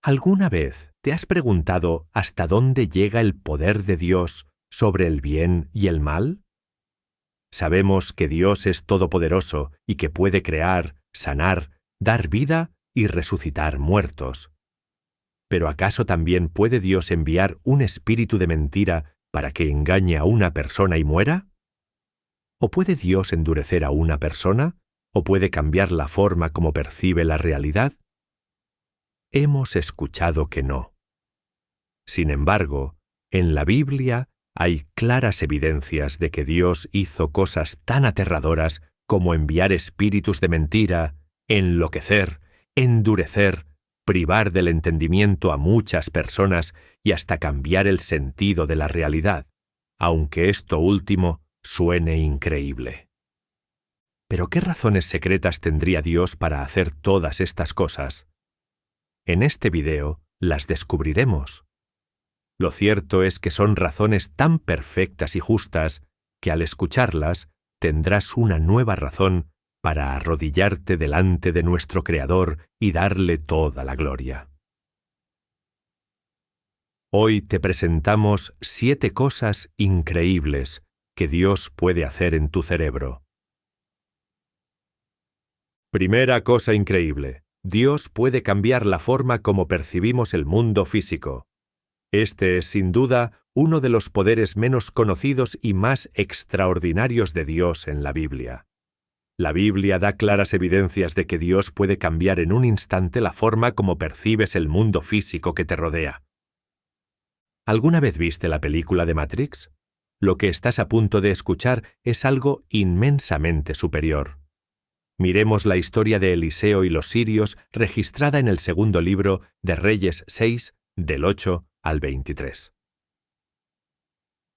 ¿Alguna vez te has preguntado hasta dónde llega el poder de Dios sobre el bien y el mal? Sabemos que Dios es todopoderoso y que puede crear, sanar, dar vida y resucitar muertos. ¿Pero acaso también puede Dios enviar un espíritu de mentira para que engañe a una persona y muera? ¿O puede Dios endurecer a una persona? ¿O puede cambiar la forma como percibe la realidad? Hemos escuchado que no. Sin embargo, en la Biblia hay claras evidencias de que Dios hizo cosas tan aterradoras como enviar espíritus de mentira, enloquecer, endurecer, privar del entendimiento a muchas personas y hasta cambiar el sentido de la realidad, aunque esto último suene increíble. ¿Pero qué razones secretas tendría Dios para hacer todas estas cosas? En este video las descubriremos. Lo cierto es que son razones tan perfectas y justas que al escucharlas tendrás una nueva razón para arrodillarte delante de nuestro Creador y darle toda la gloria. Hoy te presentamos 7 cosas increíbles que Dios puede hacer en tu cerebro. Primera cosa increíble. Dios puede cambiar la forma como percibimos el mundo físico. Este es, sin duda, uno de los poderes menos conocidos y más extraordinarios de Dios en la Biblia. La Biblia da claras evidencias de que Dios puede cambiar en un instante la forma como percibes el mundo físico que te rodea. ¿Alguna vez viste la película de Matrix? Lo que estás a punto de escuchar es algo inmensamente superior. Miremos la historia de Eliseo y los sirios registrada en el segundo libro de Reyes 6, del 8 al 23.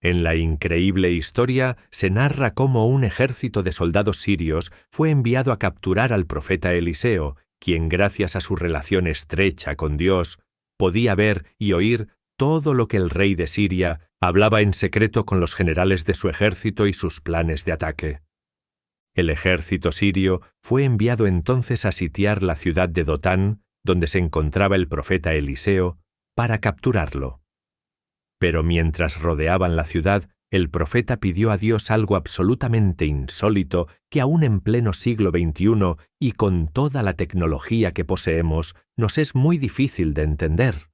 En la increíble historia se narra cómo un ejército de soldados sirios fue enviado a capturar al profeta Eliseo, quien gracias a su relación estrecha con Dios, podía ver y oír todo lo que el rey de Siria hablaba en secreto con los generales de su ejército y sus planes de ataque. El ejército sirio fue enviado entonces a sitiar la ciudad de Dotán, donde se encontraba el profeta Eliseo, para capturarlo. Pero mientras rodeaban la ciudad, el profeta pidió a Dios algo absolutamente insólito que aún en pleno siglo XXI y con toda la tecnología que poseemos, nos es muy difícil de entender.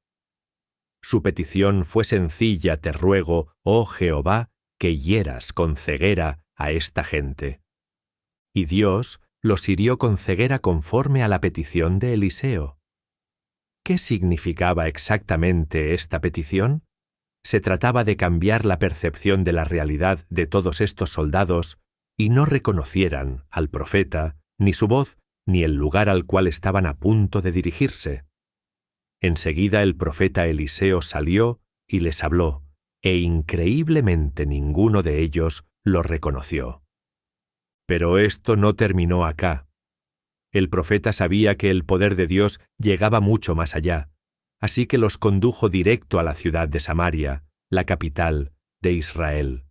Su petición fue sencilla: te ruego, oh Jehová, que hieras con ceguera a esta gente. Y Dios los hirió con ceguera conforme a la petición de Eliseo. ¿Qué significaba exactamente esta petición? Se trataba de cambiar la percepción de la realidad de todos estos soldados y no reconocieran al profeta, ni su voz, ni el lugar al cual estaban a punto de dirigirse. Enseguida el profeta Eliseo salió y les habló, e increíblemente ninguno de ellos lo reconoció. Pero esto no terminó acá. El profeta sabía que el poder de Dios llegaba mucho más allá, así que los condujo directo a la ciudad de Samaria, la capital de Israel.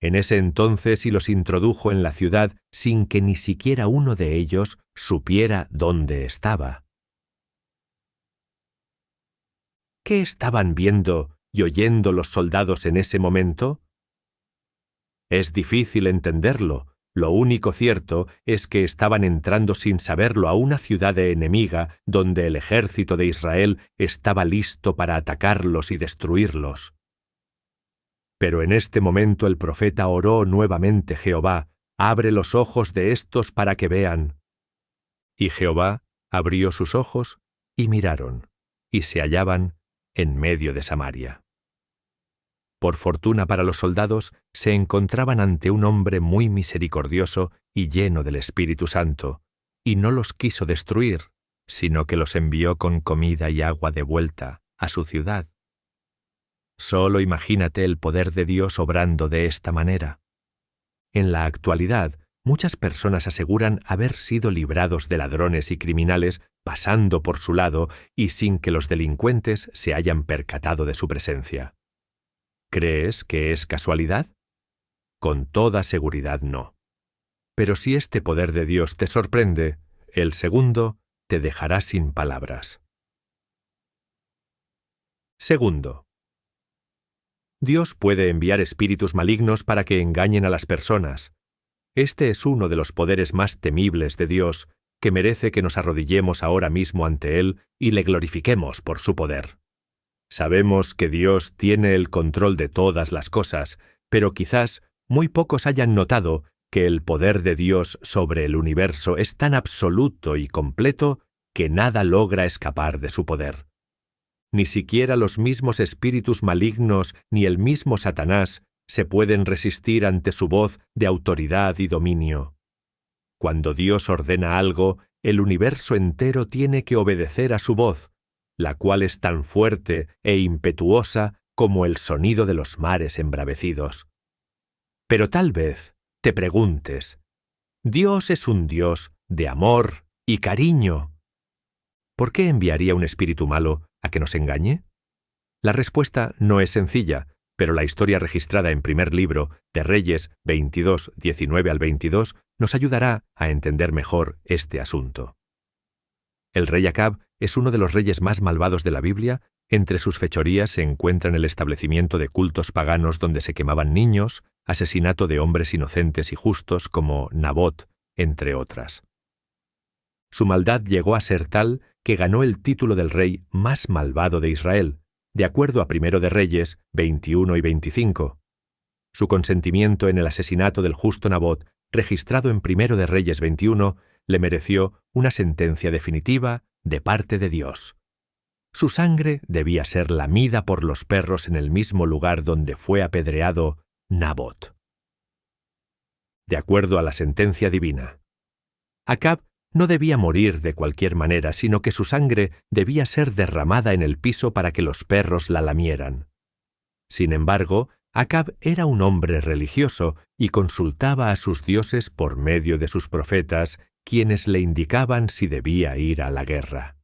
En ese entonces y los introdujo en la ciudad sin que ni siquiera uno de ellos supiera dónde estaba. ¿Qué estaban viendo y oyendo los soldados en ese momento? Es difícil entenderlo. Lo único cierto es que estaban entrando sin saberlo a una ciudad enemiga donde el ejército de Israel estaba listo para atacarlos y destruirlos. Pero en este momento el profeta oró nuevamente: Jehová, abre los ojos de estos para que vean. Y Jehová abrió sus ojos y miraron, y se hallaban en medio de Samaria. Por fortuna para los soldados, se encontraban ante un hombre muy misericordioso y lleno del Espíritu Santo, y no los quiso destruir, sino que los envió con comida y agua de vuelta a su ciudad. Solo imagínate el poder de Dios obrando de esta manera. En la actualidad, muchas personas aseguran haber sido librados de ladrones y criminales pasando por su lado y sin que los delincuentes se hayan percatado de su presencia. ¿Crees que es casualidad? Con toda seguridad no. Pero si este poder de Dios te sorprende, el segundo te dejará sin palabras. Segundo, Dios puede enviar espíritus malignos para que engañen a las personas. Este es uno de los poderes más temibles de Dios, que merece que nos arrodillemos ahora mismo ante Él y le glorifiquemos por su poder. Sabemos que Dios tiene el control de todas las cosas, pero quizás muy pocos hayan notado que el poder de Dios sobre el universo es tan absoluto y completo que nada logra escapar de su poder. Ni siquiera los mismos espíritus malignos ni el mismo Satanás se pueden resistir ante su voz de autoridad y dominio. Cuando Dios ordena algo, el universo entero tiene que obedecer a su voz, la cual es tan fuerte e impetuosa como el sonido de los mares embravecidos. Pero tal vez te preguntes, Dios es un Dios de amor y cariño. ¿Por qué enviaría un espíritu malo a que nos engañe? La respuesta no es sencilla, pero la historia registrada en primer libro de Reyes 22, 19 al 22 nos ayudará a entender mejor este asunto. El rey Acab es uno de los reyes más malvados de la Biblia. Entre sus fechorías se encuentran el establecimiento de cultos paganos donde se quemaban niños, asesinato de hombres inocentes y justos como Nabot, entre otras. Su maldad llegó a ser tal que ganó el título del rey más malvado de Israel, de acuerdo a Primero de Reyes 21 y 25. Su consentimiento en el asesinato del justo Nabot, registrado en Primero de Reyes 21, le mereció una sentencia definitiva de parte de Dios. Su sangre debía ser lamida por los perros en el mismo lugar donde fue apedreado Nabot. De acuerdo a la sentencia divina, Acab no debía morir de cualquier manera, sino que su sangre debía ser derramada en el piso para que los perros la lamieran. Sin embargo, Acab era un hombre religioso y consultaba a sus dioses por medio de sus profetas, quienes le indicaban si debía ir a la guerra.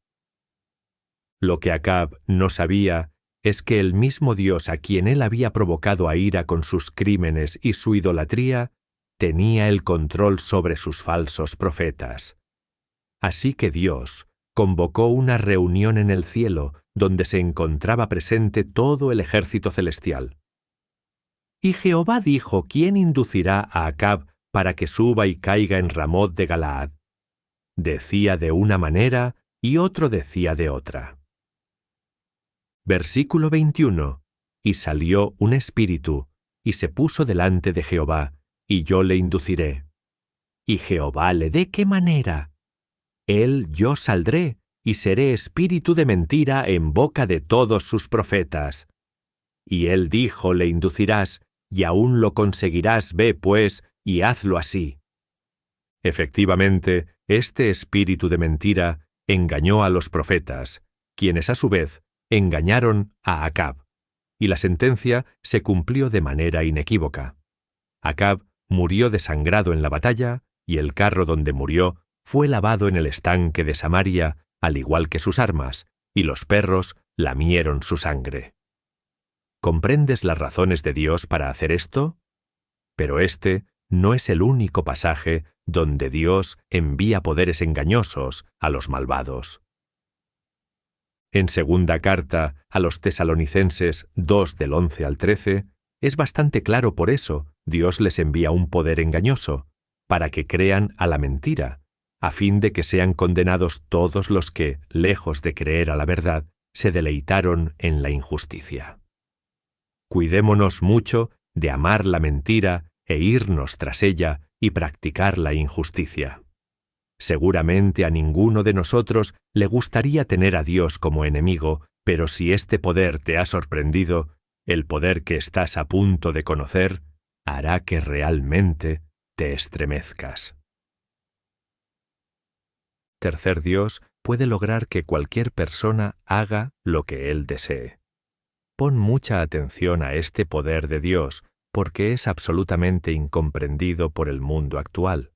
Lo que Acab no sabía es que el mismo Dios a quien él había provocado a ira con sus crímenes y su idolatría, tenía el control sobre sus falsos profetas. Así que Dios convocó una reunión en el cielo donde se encontraba presente todo el ejército celestial. Y Jehová dijo: ¿Quién inducirá a Acab para que suba y caiga en Ramot de Galaad? Decía de una manera y otro decía de otra. Versículo 21. Y salió un espíritu, y se puso delante de Jehová, y yo le induciré. Y Jehová le: ¿de qué manera? Yo saldré, y seré espíritu de mentira en boca de todos sus profetas. Y él dijo: le inducirás, y aún lo conseguirás, ve pues, y hazlo así. Efectivamente, este espíritu de mentira engañó a los profetas, quienes a su vez engañaron a Acab, y la sentencia se cumplió de manera inequívoca. Acab murió desangrado en la batalla, y el carro donde murió fue lavado en el estanque de Samaria, al igual que sus armas, y los perros lamieron su sangre. ¿Comprendes las razones de Dios para hacer esto? Pero este no es el único pasaje donde Dios envía poderes engañosos a los malvados. En segunda carta a los Tesalonicenses 2 del 11 al 13, es bastante claro por eso Dios les envía un poder engañoso, para que crean a la mentira, a fin de que sean condenados todos los que, lejos de creer a la verdad, se deleitaron en la injusticia. Cuidémonos mucho de amar la mentira e irnos tras ella y practicar la injusticia. Seguramente a ninguno de nosotros le gustaría tener a Dios como enemigo, pero si este poder te ha sorprendido, el poder que estás a punto de conocer hará que realmente te estremezcas. Tercer Dios puede lograr que cualquier persona haga lo que Él desee. Pon mucha atención a este poder de Dios, porque es absolutamente incomprendido por el mundo actual.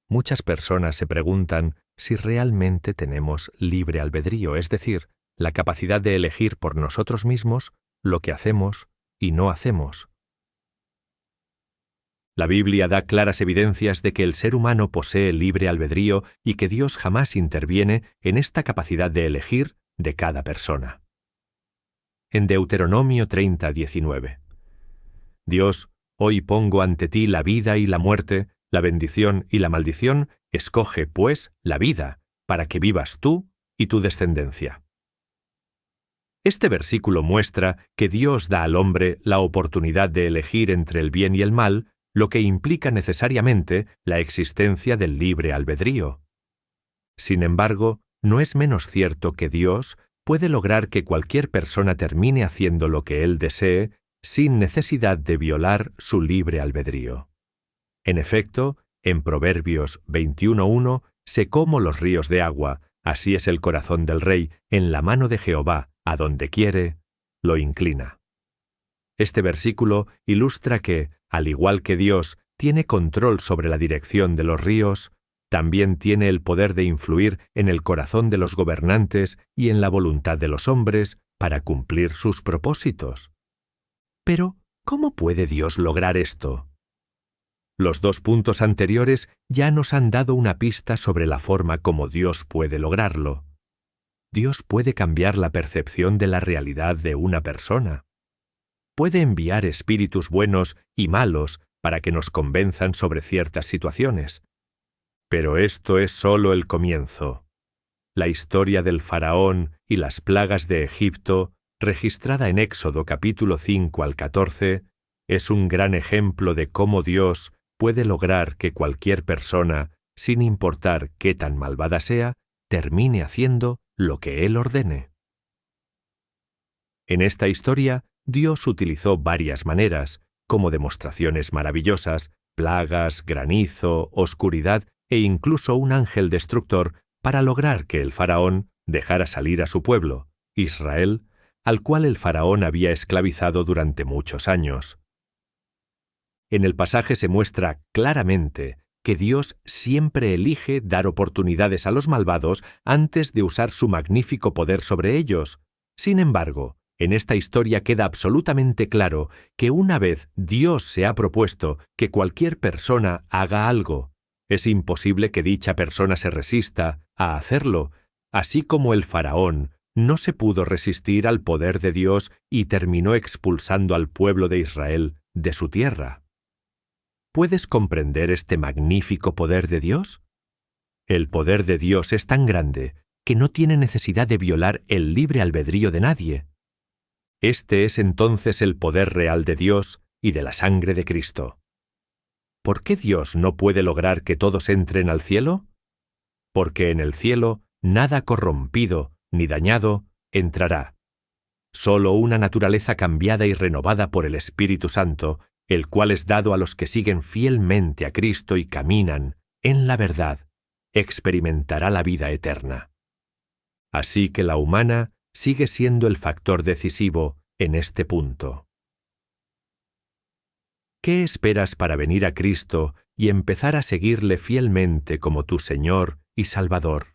Muchas personas se preguntan si realmente tenemos libre albedrío, es decir, la capacidad de elegir por nosotros mismos lo que hacemos y no hacemos. La Biblia da claras evidencias de que el ser humano posee libre albedrío y que Dios jamás interviene en esta capacidad de elegir de cada persona. en Deuteronomio 30:19. Dios, hoy pongo ante ti la vida y la muerte, la bendición y la maldición, escoge, pues, la vida, para que vivas tú y tu descendencia. Este versículo muestra que Dios da al hombre la oportunidad de elegir entre el bien y el mal, lo que implica necesariamente la existencia del libre albedrío. Sin embargo, no es menos cierto que Dios puede lograr que cualquier persona termine haciendo lo que él desee sin necesidad de violar su libre albedrío. En efecto, en Proverbios 21:1, sé como los ríos de agua, así es el corazón del rey, en la mano de Jehová, a donde quiere, lo inclina. Este versículo ilustra que, al igual que Dios tiene control sobre la dirección de los ríos, también tiene el poder de influir en el corazón de los gobernantes y en la voluntad de los hombres para cumplir sus propósitos. Pero, ¿cómo puede Dios lograr esto? Los 2 puntos anteriores ya nos han dado una pista sobre la forma como Dios puede lograrlo. Dios puede cambiar la percepción de la realidad de una persona. Puede enviar espíritus buenos y malos para que nos convenzan sobre ciertas situaciones. Pero esto es solo el comienzo. La historia del faraón y las plagas de Egipto, registrada en Éxodo capítulo 5 al 14, es un gran ejemplo de cómo Dios puede lograr que cualquier persona, sin importar qué tan malvada sea, termine haciendo lo que Él ordene. En esta historia, Dios utilizó varias maneras, como demostraciones maravillosas, plagas, granizo, oscuridad e incluso un ángel destructor para lograr que el faraón dejara salir a su pueblo, Israel, al cual el faraón había esclavizado durante muchos años. En el pasaje se muestra claramente que Dios siempre elige dar oportunidades a los malvados antes de usar su magnífico poder sobre ellos. Sin embargo, en esta historia queda absolutamente claro que una vez Dios se ha propuesto que cualquier persona haga algo, es imposible que dicha persona se resista a hacerlo, así como el faraón no se pudo resistir al poder de Dios y terminó expulsando al pueblo de Israel de su tierra. ¿Puedes comprender este magnífico poder de Dios? El poder de Dios es tan grande que no tiene necesidad de violar el libre albedrío de nadie. Este es entonces el poder real de Dios y de la sangre de Cristo. ¿Por qué Dios no puede lograr que todos entren al cielo? Porque en el cielo nada corrompido ni dañado entrará. Solo una naturaleza cambiada y renovada por el Espíritu Santo, el cual es dado a los que siguen fielmente a Cristo y caminan en la verdad, experimentará la vida eterna. Así que la humana sigue siendo el factor decisivo en este punto. ¿Qué esperas para venir a Cristo y empezar a seguirle fielmente como tu Señor y Salvador?